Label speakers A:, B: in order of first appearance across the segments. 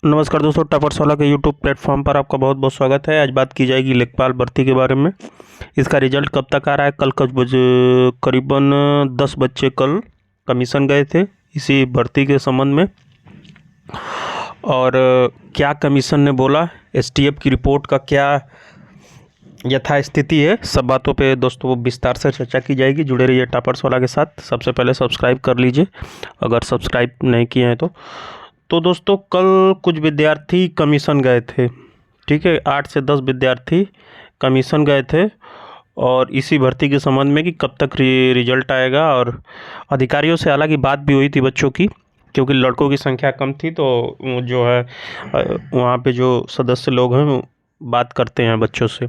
A: नमस्कार दोस्तों, टॉपर्सवाला के यूट्यूब प्लेटफॉर्म पर आपका बहुत बहुत स्वागत है। आज बात की जाएगी लेखपाल भर्ती के बारे में। इसका रिजल्ट कब तक आ रहा है? कल कुछ बजे करीबन 10 बच्चे कल कमीशन गए थे इसी भर्ती के संबंध में। और क्या कमीशन ने बोला, एसटीएफ की रिपोर्ट का क्या यथास्थिति है, सब बातों पे दोस्तों विस्तार से चर्चा की जाएगी। जुड़े रहिए टॉपर्सवाला के साथ। सबसे पहले सब्सक्राइब कर लीजिए अगर सब्सक्राइब नहीं किए हैं तो दोस्तों कल कुछ विद्यार्थी कमीशन गए थे। ठीक है, 8 से 10 विद्यार्थी कमीशन गए थे और इसी भर्ती के संबंध में कि कब तक रिजल्ट आएगा। और अधिकारियों से हालांकि बात भी हुई थी बच्चों की, क्योंकि लड़कों की संख्या कम थी तो जो है वहाँ पे जो सदस्य लोग हैं वो बात करते हैं बच्चों से।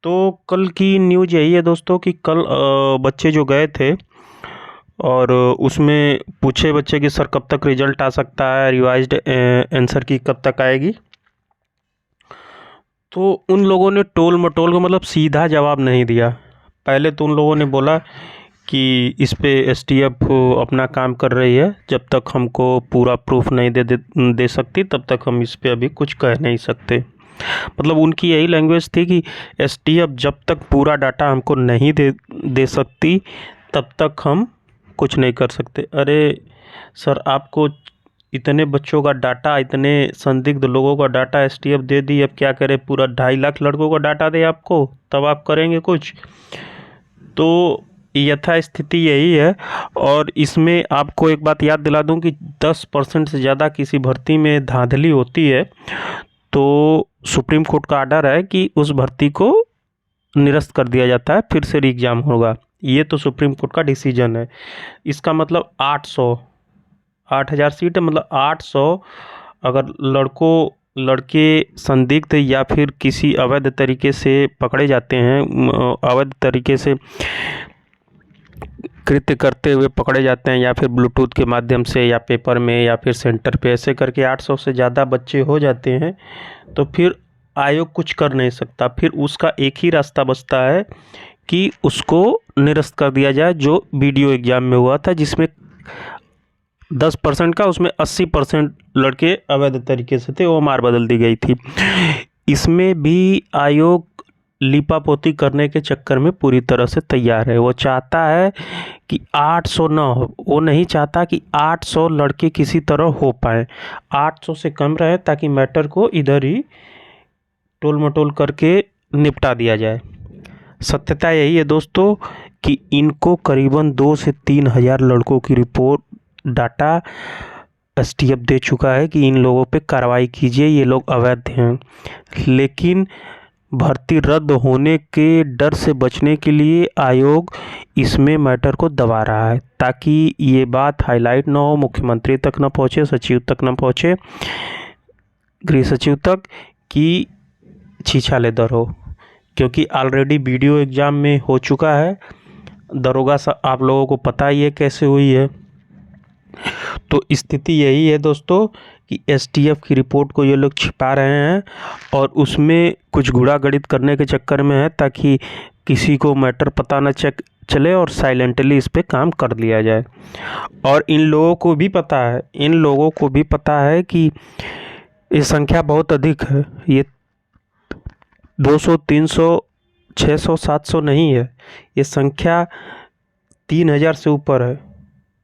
A: तो कल की न्यूज़ यही है दोस्तों कि कल बच्चे जो गए थे और उसमें पूछे बच्चे कि सर कब तक रिजल्ट आ सकता है, रिवाइज्ड आंसर की कब तक आएगी। तो उन लोगों ने टोल मटोल का मतलब सीधा जवाब नहीं दिया। पहले तो उन लोगों ने बोला कि इस पे एसटीएफ अपना काम कर रही है, जब तक हमको पूरा प्रूफ नहीं दे सकती तब तक हम इस पे अभी कुछ कह नहीं सकते। मतलब उनकी यही लैंग्वेज थी कि एसटीएफ जब तक पूरा डाटा हमको नहीं दे सकती तब तक हम कुछ नहीं कर सकते। अरे सर, आपको इतने बच्चों का डाटा, इतने संदिग्ध लोगों का डाटा एसटीएफ दे दी, अब क्या करें? पूरा 2.5 लाख लड़कों का डाटा दे आपको, तब आप करेंगे कुछ? तो यथास्थिति यही है। और इसमें आपको एक बात याद दिला दूं कि 10% से ज़्यादा किसी भर्ती में धांधली होती है तो सुप्रीम कोर्ट का आर्डर है कि उस भर्ती को निरस्त कर दिया जाता है, फिर से री एग्ज़ाम होगा। ये तो सुप्रीम कोर्ट का डिसीजन है। इसका मतलब 8,000 सीट है, मतलब 800 अगर लड़के संदिग्ध या फिर किसी अवैध तरीके से पकड़े जाते हैं, अवैध तरीके से कृत्य करते हुए पकड़े जाते हैं, या फिर ब्लूटूथ के माध्यम से या पेपर में या फिर सेंटर पे, ऐसे करके 800 से ज़्यादा बच्चे हो जाते हैं तो फिर आयोग कुछ कर नहीं सकता। फिर उसका एक ही रास्ता बचता है कि उसको निरस्त कर दिया जाए, जो वीडियो एग्ज़ाम में हुआ था जिसमें 10% का, उसमें 80% लड़के अवैध तरीके से थे, वो मार बदल दी गई थी। इसमें भी आयोग लीपापोती करने के चक्कर में पूरी तरह से तैयार है। वो चाहता है कि 800 ना हो, वो नहीं चाहता कि 800 लड़के किसी तरह हो पाए, 800 से कम रहे ताकि मैटर को इधर ही टोल मटोल करके निपटा दिया जाए। सत्यता यही है दोस्तों कि इनको करीबन 2 से 3 हज़ार लड़कों की रिपोर्ट डाटा एसटीएफ दे चुका है कि इन लोगों पे कार्रवाई कीजिए, ये लोग अवैध हैं। लेकिन भर्ती रद्द होने के डर से बचने के लिए आयोग इसमें मैटर को दबा रहा है ताकि ये बात हाईलाइट ना हो, मुख्यमंत्री तक ना पहुँचे, सचिव तक ना पहुँचे, गृह सचिव तक, कि छीछालेदर हो। क्योंकि ऑलरेडी वीडियो एग्ज़ाम में हो चुका है, दरोगा आप लोगों को पता ही है कैसे हुई है। तो स्थिति यही है दोस्तों कि एसटीएफ की रिपोर्ट को ये लोग छिपा रहे हैं और उसमें कुछ गुड़ा गड़ित करने के चक्कर में है ताकि किसी को मैटर पता न चले और साइलेंटली इस पे काम कर लिया जाए। और इन लोगों को भी पता है कि ये संख्या बहुत अधिक है, ये 200, 300, 600, 700 नहीं है, ये संख्या 3,000 से ऊपर है।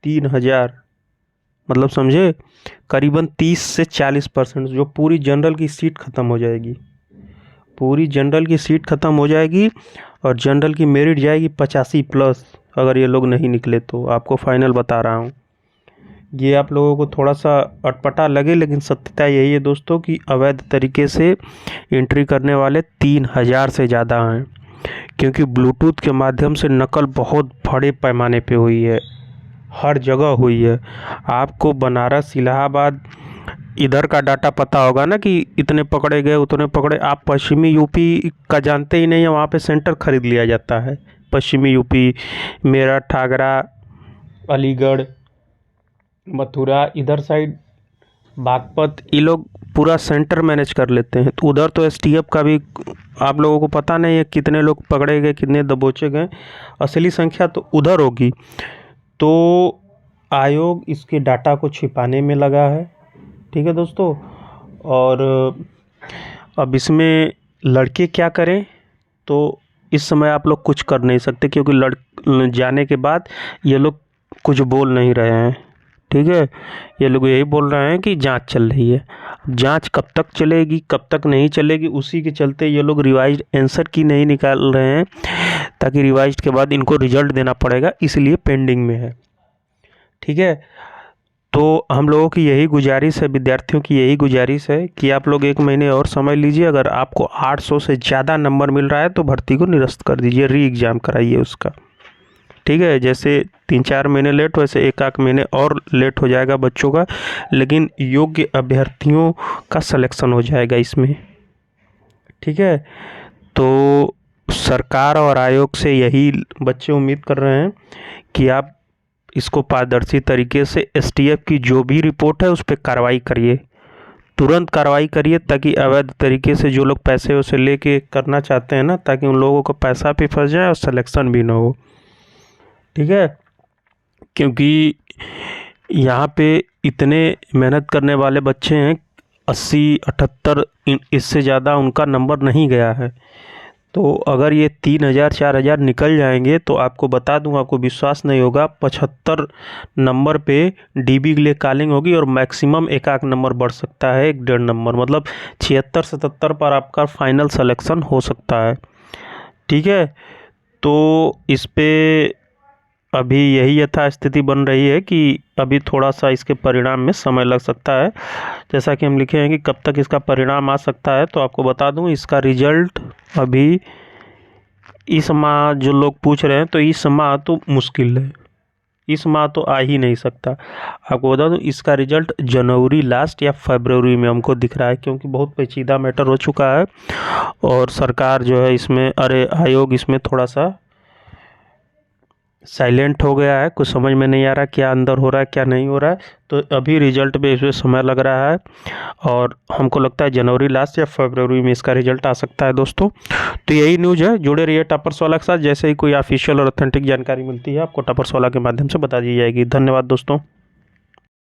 A: 3,000 मतलब समझे, करीबन 30 से 40%, जो पूरी जनरल की सीट ख़त्म हो जाएगी। पूरी जनरल की सीट ख़त्म हो जाएगी और जनरल की मेरिट जाएगी 85+, अगर ये लोग नहीं निकले तो। आपको फाइनल बता रहा हूँ, ये आप लोगों को थोड़ा सा अटपटा लगे लेकिन सत्यता यही है दोस्तों कि अवैध तरीके से एंट्री करने वाले 3,000 से ज़्यादा हैं। क्योंकि ब्लूटूथ के माध्यम से नकल बहुत बड़े पैमाने पे हुई है, हर जगह हुई है। आपको बनारस, इलाहाबाद इधर का डाटा पता होगा ना कि इतने पकड़े गए, उतने पकड़े। आप पश्चिमी यूपी का जानते ही नहीं है, वहाँ पे सेंटर खरीद लिया जाता है। पश्चिमी यूपी, मेरठ, आगरा, अलीगढ़, मथुरा, इधर साइड बागपत, ये लोग पूरा सेंटर मैनेज कर लेते हैं। तो उधर तो एसटीएफ का भी आप लोगों को पता नहीं है कितने लोग पकड़े गए, कितने दबोचे गए, असली संख्या तो उधर होगी। तो आयोग इसके डाटा को छिपाने में लगा है ठीक है दोस्तों। और अब इसमें लड़के क्या करें, तो इस समय आप लोग कुछ कर नहीं सकते, क्योंकि जाने के बाद ये लोग कुछ बोल नहीं रहे हैं। ठीक है, ये लोग यही बोल रहे हैं कि जांच चल रही है। जांच कब तक चलेगी, कब तक नहीं चलेगी, उसी के चलते ये लोग रिवाइज्ड आंसर की नहीं निकाल रहे हैं, ताकि रिवाइज्ड के बाद इनको रिजल्ट देना पड़ेगा, इसलिए पेंडिंग में है। ठीक है, तो हम लोगों की यही गुजारिश है, विद्यार्थियों की यही गुजारिश है कि आप लोग 1 महीने और समय लीजिए। अगर आपको 800 से ज़्यादा नंबर मिल रहा है तो भर्ती को निरस्त कर दीजिए, री एग्ज़ाम कराइए उसका। ठीक है, जैसे 3-4 महीने लेट, वैसे 1-8 महीने और लेट हो जाएगा बच्चों का, लेकिन योग्य अभ्यर्थियों का सिलेक्शन हो जाएगा इसमें। ठीक है, तो सरकार और आयोग से यही बच्चे उम्मीद कर रहे हैं कि आप इसको पारदर्शी तरीके से एसटीएफ की जो भी रिपोर्ट है उस पर कार्रवाई करिए, तुरंत कार्रवाई करिए, ताकि अवैध तरीके से जो लोग पैसे उसे लेके करना चाहते हैं ना, ताकि उन लोगों को पैसा भी फंस जाए और सिलेक्शन भी ना हो। ठीक है, क्योंकि यहाँ पे इतने मेहनत करने वाले बच्चे हैं, 80-78 इससे ज़्यादा उनका नंबर नहीं गया है। तो अगर ये 3000-4000 निकल जाएंगे तो आपको बता दूं, आपको विश्वास नहीं होगा, 75 नंबर पे डीबी के लिए कॉलिंग होगी और मैक्सिमम 1-8 नंबर बढ़ सकता है, 1-1.5 नंबर, मतलब 76-77 पर आपका फाइनल सिलेक्शन हो सकता है। ठीक है, तो इस पे अभी यही यथास्थिति बन रही है कि अभी थोड़ा सा इसके परिणाम में समय लग सकता है। जैसा कि हम लिखे हैं कि कब तक इसका परिणाम आ सकता है, तो आपको बता दूं, इसका रिजल्ट अभी इस माह जो लोग पूछ रहे हैं, तो इस माह तो मुश्किल है, इस माह तो आ ही नहीं सकता। आपको बता दूं, इसका रिजल्ट जनवरी लास्ट या फरवरी में हमको दिख रहा है, क्योंकि बहुत पेचीदा मैटर हो चुका है और सरकार जो है इसमें, आयोग इसमें थोड़ा सा साइलेंट हो गया है, कुछ समझ में नहीं आ रहा क्या अंदर हो रहा है क्या नहीं हो रहा है। तो अभी रिजल्ट पे इसमें समय लग रहा है और हमको लगता है जनवरी लास्ट या फरवरी में इसका रिजल्ट आ सकता है दोस्तों। तो यही न्यूज़ है, जुड़े रहिए टॉपर्स वाला के साथ, जैसे ही कोई ऑफिशियल और ऑथेंटिक जानकारी मिलती है आपको टॉपर्स वाला के माध्यम से बता दी जाएगी। धन्यवाद दोस्तों।